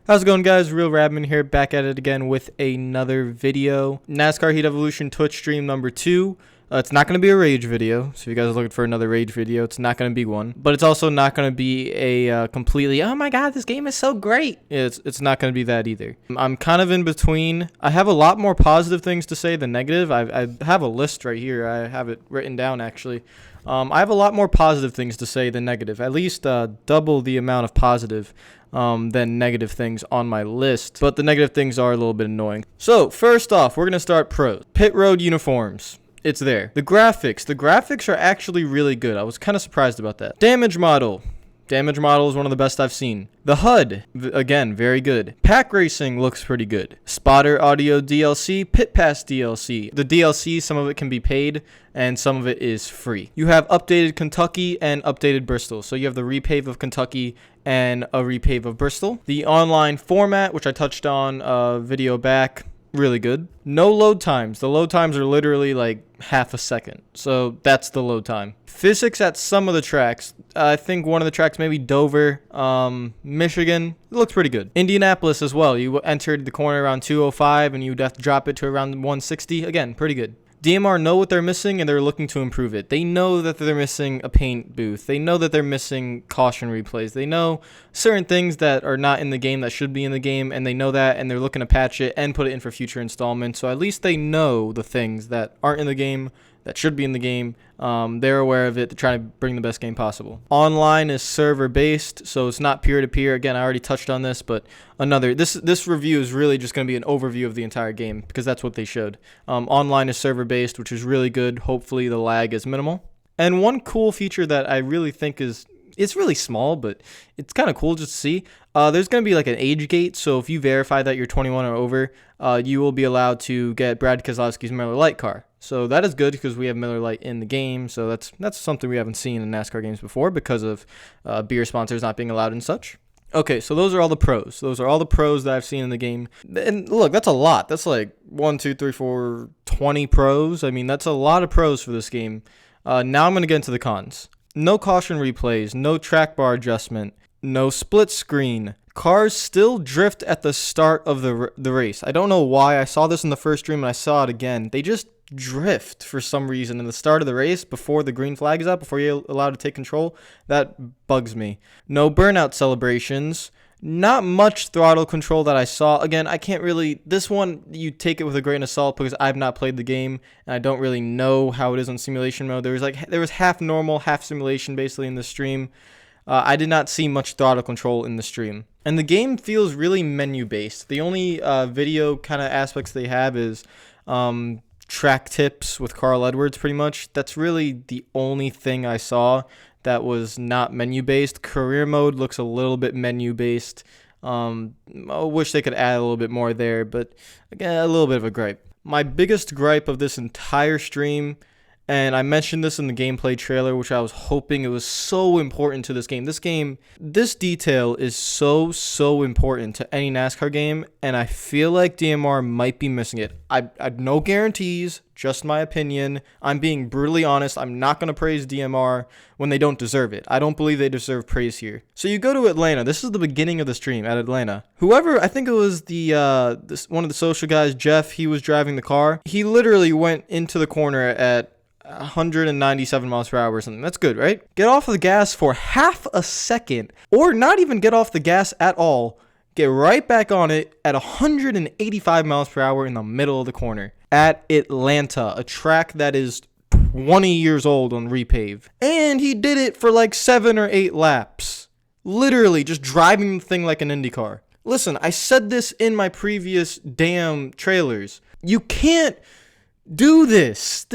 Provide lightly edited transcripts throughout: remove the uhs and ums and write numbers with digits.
How's it going, guys? RealRadman here, back at it again with another video. NASCAR Heat Evolution Twitch stream number 2. It's not going to be a rage video, so if you guys are looking for another rage video, it's not going to be one. But it's also not going to be a completely, oh my god, this game is so great. It's not going to be that either. I'm kind of in between. I have a lot more positive things to say than negative. I have a list right here. I have it written down, actually. I have a lot more positive things to say than negative, at least double the amount of positive than negative things on my list, but the negative things are a little bit annoying. So first off, we're going to start pros. Pit road uniforms. It's there. The graphics are actually really good. I was kind of surprised about that. Damage model is one of the best I've seen. The HUD, again, very good. Pack racing looks pretty good. Spotter audio DLC, pit pass DLC. The DLC, some of it can be paid and some of it is free. You have updated Kentucky and updated Bristol. So you have the repave of Kentucky and a repave of Bristol. The online format, which I touched on a video back, really good. No load times. The load times are literally like half a second. So that's the load time. Physics at some of the tracks. I think one of the tracks, maybe Dover, Michigan. It looks pretty good. Indianapolis as well. You entered the corner around 205 and you'd have to drop it to around 160. Again, pretty good. DMR know what they're missing and they're looking to improve it. They know that they're missing a paint booth. They know that they're missing caution replays. They know certain things that are not in the game that should be in the game, and they know that, and they're looking to patch it and put it in for future installments. So at least they know the things that aren't in the game that should be in the game. They're aware of it to try to bring the best game possible. Online is server based, so it's not peer-to-peer. Again, I already touched on this, but this review is really just going to be an overview of the entire game because that's what they showed. Online is server based, which is really good. Hopefully the lag is minimal. And one cool feature that I really think it's really small, but it's kind of cool just to see. There's going to be like an age gate, so if you verify that you're 21 or over, you will be allowed to get Brad Keselowski's Miller Lite car. So that is good because we have Miller Lite in the game, so that's something we haven't seen in NASCAR games before because of beer sponsors not being allowed and such. Okay, so those are all the pros. Those are all the pros that I've seen in the game. And look, that's a lot. That's like 20 pros. I mean, that's a lot of pros for this game. Now I'm going to get into the cons. No caution replays, no track bar adjustment, no split screen. Cars still drift at the start of the race. I don't know why. I saw this in the first stream and I saw it again. They just drift for some reason in the start of the race before the green flag is up, before you're allowed to take control. That bugs me. No burnout celebrations. Not much throttle control that I saw. Again, I can't really... This one, you take it with a grain of salt because I've not played the game and I don't really know how it is on simulation mode. There was half normal, half simulation basically in the stream. I did not see much throttle control in the stream. And the game feels really menu-based. The only video kind of aspects they have is track tips with Carl Edwards, pretty much. That's really the only thing I saw that was not menu-based. Career mode looks a little bit menu-based. I wish they could add a little bit more there, but again, a little bit of a gripe. My biggest gripe of this entire stream, and I mentioned this in the gameplay trailer, which I was hoping it was so important to this game. This detail is so important to any NASCAR game, and I feel like DMR might be missing it. I no guarantees, just my opinion. I'm being brutally honest. I'm not going to praise DMR when they don't deserve it. I don't believe they deserve praise here. So you go to Atlanta. This is the beginning of the stream at Atlanta. Whoever, I think it was one of the social guys, Jeff, he was driving the car. He literally went into the corner at 197 miles per hour or something. That's good, right? Get off of the gas for half a second, or not even get off the gas at all. Get right back on it at 185 miles per hour in the middle of the corner at Atlanta, a track that is 20 years old on repave. And he did it for like 7 or 8 laps. Literally just driving the thing like an Indy car. Listen, I said this in my previous damn trailers. You can't do this.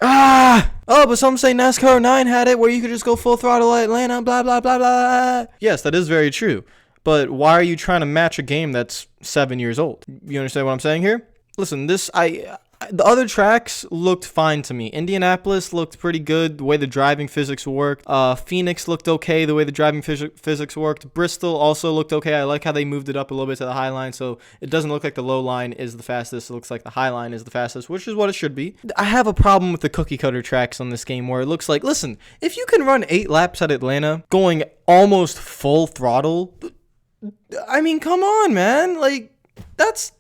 But some say NASCAR 9 had it where you could just go full throttle at Atlanta, blah, blah, blah, blah. Yes, that is very true. But why are you trying to match a game that's 7 years old? You understand what I'm saying here? Listen, the other tracks looked fine to me. Indianapolis looked pretty good, the way the driving physics worked. Phoenix looked okay, the way the driving physics worked. Bristol also looked okay. I like how they moved it up a little bit to the high line, so it doesn't look like the low line is the fastest. It looks like the high line is the fastest, which is what it should be. I have a problem with the cookie cutter tracks on this game where it looks like, listen, if you can run 8 laps at Atlanta going almost full throttle, I mean, come on, man. Like, that's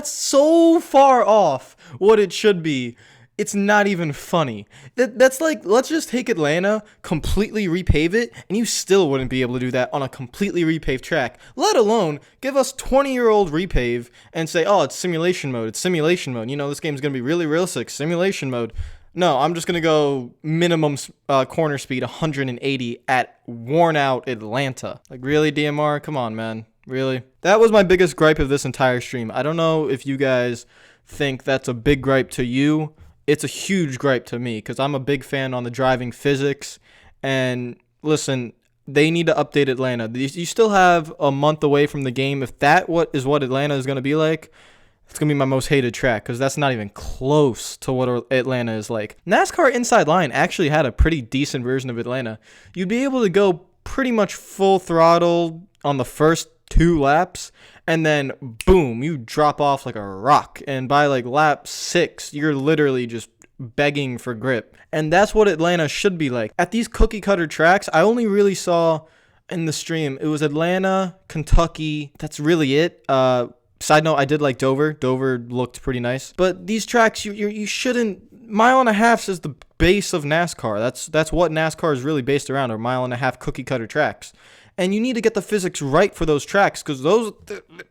so far off what it should be. It's not even funny. That's like, let's just take Atlanta, completely repave it, and you still wouldn't be able to do that on a completely repaved track. Let alone give us 20-year-old repave and say, oh, it's simulation mode. It's simulation mode. You know, this game's gonna be really realistic. Simulation mode. No, I'm just gonna go minimum corner speed 180 at worn out Atlanta. Like, really, DMR? Come on, man. Really? That was my biggest gripe of this entire stream. I don't know if you guys think that's a big gripe to you. It's a huge gripe to me because I'm a big fan on the driving physics. And listen, they need to update Atlanta. You still have a month away from the game. If that is what Atlanta is going to be like, it's going to be my most hated track because that's not even close to what Atlanta is like. NASCAR Inside Line actually had a pretty decent version of Atlanta. You'd be able to go pretty much full throttle on the first 2 laps, and then boom, you drop off like a rock. And by like lap 6, you're literally just begging for grip. And that's what Atlanta should be like. At these cookie cutter tracks, I only really saw in the stream, it was Atlanta, Kentucky. That's really it. Side note, I did like Dover. Dover looked pretty nice. But these tracks, you shouldn't. Mile and a half is the base of NASCAR. That's what NASCAR is really based around, are mile and a half cookie cutter tracks. And you need to get the physics right for those tracks because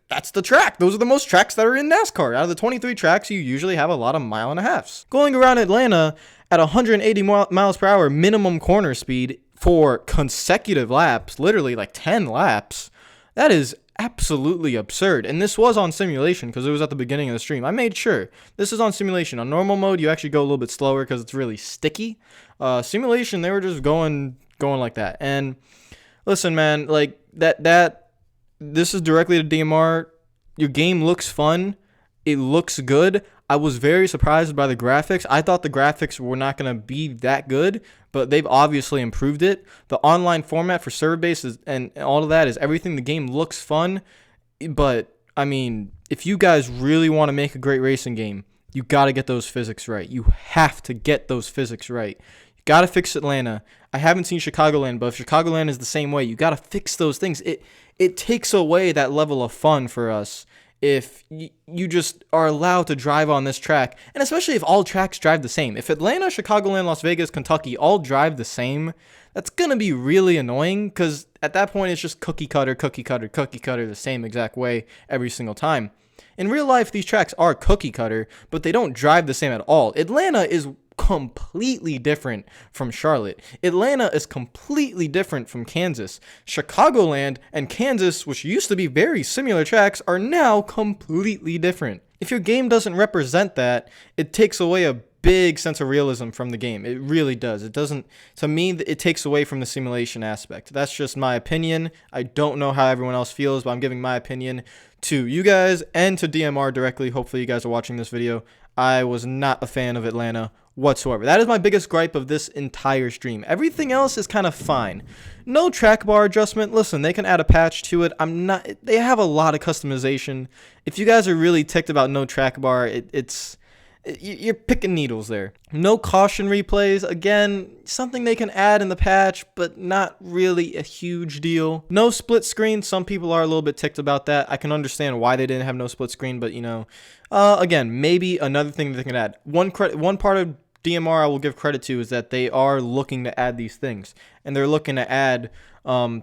that's the track. Those are the most tracks that are in NASCAR. Out of the 23 tracks, you usually have a lot of mile and a halves. Going around Atlanta at 180 miles per hour minimum corner speed for consecutive laps, literally like 10 laps, that is absolutely absurd. And this was on simulation because it was at the beginning of the stream. I made sure this is on simulation. On normal mode, you actually go a little bit slower because it's really sticky. Simulation, they were just going like that. And listen, man, like this is directly to DMR. Your game looks fun. It looks good. I was very surprised by the graphics. I thought the graphics were not going to be that good, but they've obviously improved it. The online format for server base and all of that is everything. The game looks fun, but I mean, if you guys really want to make a great racing game, you got to get those physics right. You have to get those physics right. You got to fix Atlanta. I haven't seen Chicagoland, but if Chicagoland is the same way, you got to fix those things. It takes away that level of fun for us if you just are allowed to drive on this track, and especially if all tracks drive the same. If Atlanta, Chicagoland, Las Vegas, Kentucky all drive the same, that's going to be really annoying because at that point it's just cookie cutter, the same exact way every single time. In real life, these tracks are cookie cutter, but they don't drive the same at all. Atlanta is completely different from Charlotte. Atlanta is completely different from Kansas. Chicagoland and Kansas, which used to be very similar tracks, are now completely different. If your game doesn't represent that, it takes away a big sense of realism from the game. It really does. It doesn't, to me, it takes away from the simulation aspect. That's just my opinion. I don't know how everyone else feels, but I'm giving my opinion to you guys and to DMR directly. Hopefully you guys are watching this video. I was not a fan of Atlanta whatsoever. That is my biggest gripe of this entire stream. Everything else is kind of fine. No track bar adjustment. Listen, they can add a patch to it. They have a lot of customization. If you guys are really ticked about no track bar, you're picking needles there. No caution replays. Again, something they can add in the patch, but not really a huge deal. No split screen. Some people are a little bit ticked about that. I can understand why they didn't have no split screen, but again, maybe another thing that they can add. One part of DMR I will give credit to is that they are looking to add these things, and they're looking to add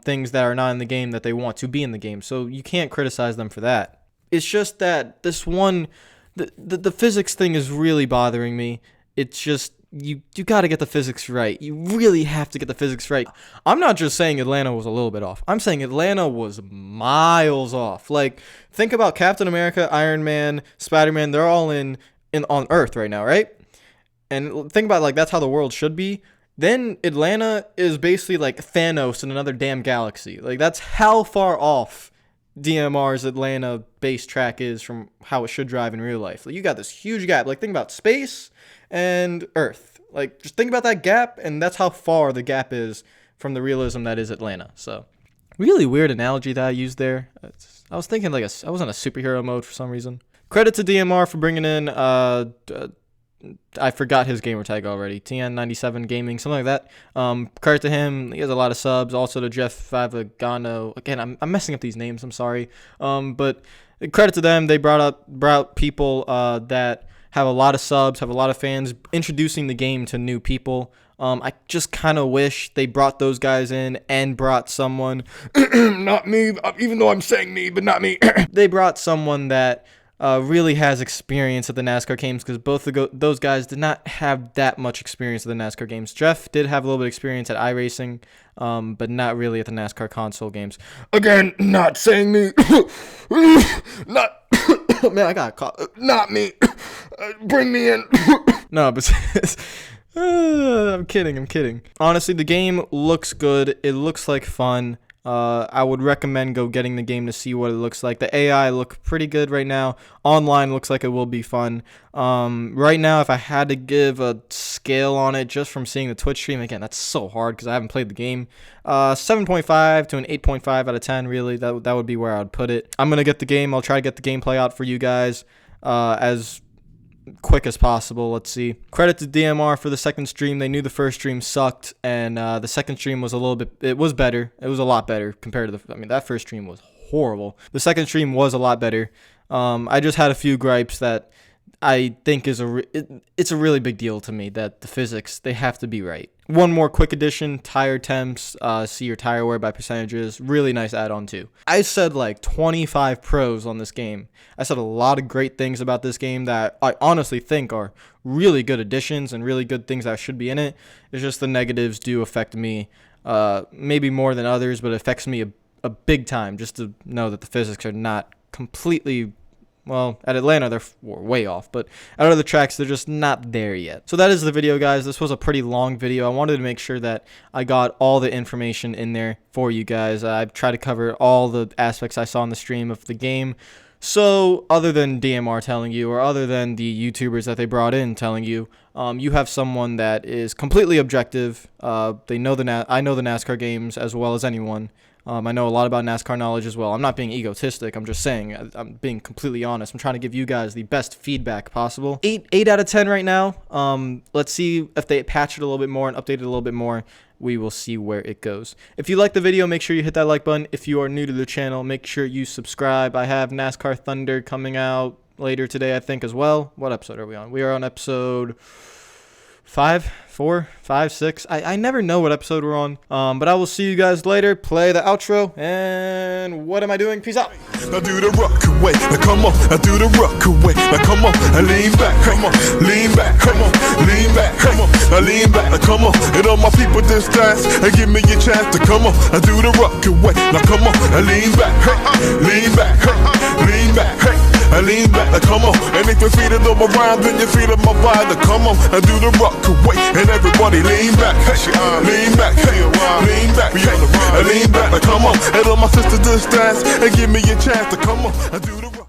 things that are not in the game that they want to be in the game. So you can't criticize them for that. It's just that this one. The physics thing is really bothering me. It's just, you got to get the physics right. You really have to get the physics right. I'm not just saying Atlanta was a little bit off. I'm saying Atlanta was miles off. Like, think about Captain America, Iron Man, Spider-Man. They're all on Earth right now, right? And think about, like, that's how the world should be. Then Atlanta is basically like Thanos in another damn galaxy. Like, that's how far off DMR's Atlanta base track is from how it should drive in real life. Like, you got this huge gap. Like, think about space and Earth. Like, just think about that gap, and that's how far the gap is from the realism that is Atlanta. So, really weird analogy that I used there. I was thinking I was in a superhero mode for some reason. Credit to DMR for bringing in I forgot his gamer tag already. TN97 Gaming, something like that. Credit to him. He has a lot of subs. Also to Jeff Favagano. Again, I'm messing up these names. I'm sorry. But credit to them. They brought people that have a lot of subs, have a lot of fans, introducing the game to new people. I just kind of wish they brought those guys in and brought someone, not me, even though I'm saying me, but not me. They brought someone that really has experience at the NASCAR games, because both of those guys did not have that much experience at the NASCAR games. Jeff did have a little bit of experience at iRacing, but not really at the NASCAR console games. Again, not saying me. Not. Man, I got caught. Not me. Bring me in. No, but I'm kidding. Honestly, the game looks good. It looks like fun. I would recommend getting the game to see what it looks like. The AI look pretty good right now. Online looks like it will be fun. Right now, if I had to give a scale on it just from seeing the Twitch stream, again, that's so hard because I haven't played the game. 7.5 to an 8.5 out of 10, really. That would be where I would put it. I'm going to get the game. I'll try to get the gameplay out for you guys as quick as possible. Let's see. Credit to DMR for the second stream. They knew the first stream sucked, and the second stream was it was better. It was a lot better compared to that first stream was horrible. The second stream was a lot better. I just had a few gripes that I think it's a really big deal to me, that the physics, they have to be right. One more quick addition, tire temps, see your tire wear by percentages. Really nice add-on too. I said like 25 pros on this game. I said a lot of great things about this game that I honestly think are really good additions and really good things that should be in it. It's just the negatives do affect me, maybe more than others, but it affects me a big time, just to know that the physics are not completely... Well, at Atlanta, they're way off, but at other tracks, they're just not there yet. So that is the video, guys. This was a pretty long video. I wanted to make sure that I got all the information in there for you guys. I've tried to cover all the aspects I saw in the stream of the game. So other than DMR telling you, or other than the YouTubers that they brought in telling you, you have someone that is completely objective. I know the NASCAR games as well as anyone. I know a lot about NASCAR knowledge as well. I'm not being egotistic. I'm just saying, I'm being completely honest. I'm trying to give you guys the best feedback possible. 8 out of 10 right now. Let's see if they patch it a little bit more and update it a little bit more. We will see where it goes. If you like the video, make sure you hit that like button. If you are new to the channel, make sure you subscribe. I have NASCAR Thunder coming out later today, I think, as well. What episode are we on? We are on episode 5, 4, 5, 6. I never know what episode we're on. But I will see you guys later. Play the outro. And what am I doing? Peace out. Now do the rock away. Now come on. Now do the rock away. Now come on. Now lean back. Come on. Lean back. Come on. Lean back. Come on. Now lean back. Now come on. And all my people just dance and give me a chance to come on. Now do the rock away. Now come on. Now lean back. Lean back. Lean back. I lean back, now come on. And if you're feeling on my rhyme, then you're feeling my vibe. Now come on, I do the rock away. And everybody lean back, lean back, lean back, I lean back, now come on. And all my sisters just dance and give me a chance to come on. I do the